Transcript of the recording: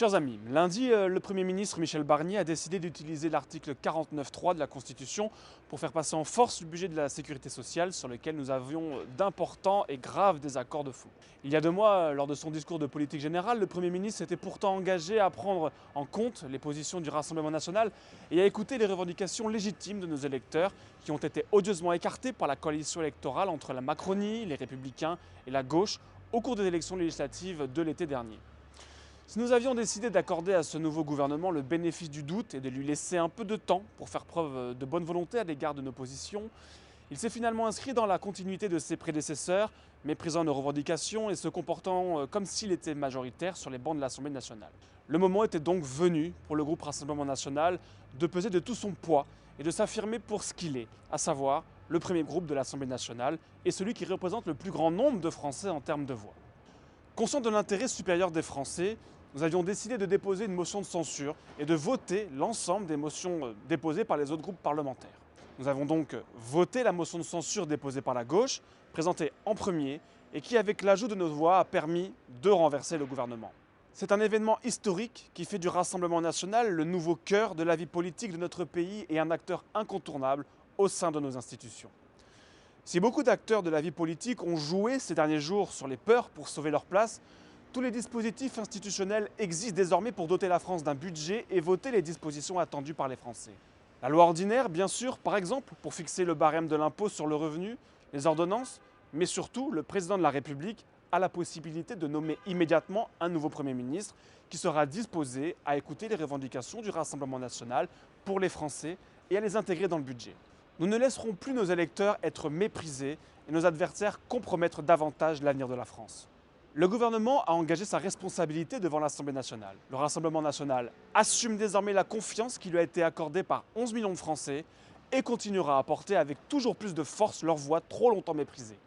Chers amis, lundi, le Premier ministre Michel Barnier a décidé d'utiliser l'article 49.3 de la Constitution pour faire passer en force le budget de la sécurité sociale sur lequel nous avions d'importants et graves désaccords de fond. Il y a 2 mois, lors de son discours de politique générale, le Premier ministre s'était pourtant engagé à prendre en compte les positions du Rassemblement national et à écouter les revendications légitimes de nos électeurs qui ont été odieusement écartées par la coalition électorale entre la Macronie, les Républicains et la gauche au cours des élections législatives de l'été dernier. Si nous avions décidé d'accorder à ce nouveau gouvernement le bénéfice du doute et de lui laisser un peu de temps pour faire preuve de bonne volonté à l'égard de nos positions, il s'est finalement inscrit dans la continuité de ses prédécesseurs, méprisant nos revendications et se comportant comme s'il était majoritaire sur les bancs de l'Assemblée nationale. Le moment était donc venu pour le groupe Rassemblement national de peser de tout son poids et de s'affirmer pour ce qu'il est, à savoir le premier groupe de l'Assemblée nationale et celui qui représente le plus grand nombre de Français en termes de voix. Conscient de l'intérêt supérieur des Français, nous avions décidé de déposer une motion de censure et de voter l'ensemble des motions déposées par les autres groupes parlementaires. Nous avons donc voté la motion de censure déposée par la gauche, présentée en premier, et qui, avec l'ajout de nos voix, a permis de renverser le gouvernement. C'est un événement historique qui fait du Rassemblement national le nouveau cœur de la vie politique de notre pays et un acteur incontournable au sein de nos institutions. Si beaucoup d'acteurs de la vie politique ont joué ces derniers jours sur les peurs pour sauver leur place, tous les dispositifs institutionnels existent désormais pour doter la France d'un budget et voter les dispositions attendues par les Français. La loi ordinaire, bien sûr, par exemple, pour fixer le barème de l'impôt sur le revenu, les ordonnances, mais surtout, le président de la République a la possibilité de nommer immédiatement un nouveau Premier ministre qui sera disposé à écouter les revendications du Rassemblement national pour les Français et à les intégrer dans le budget. Nous ne laisserons plus nos électeurs être méprisés et nos adversaires compromettre davantage l'avenir de la France. Le gouvernement a engagé sa responsabilité devant l'Assemblée nationale. Le Rassemblement national assume désormais la confiance qui lui a été accordée par 11 millions de Français et continuera à porter avec toujours plus de force leur voix trop longtemps méprisée.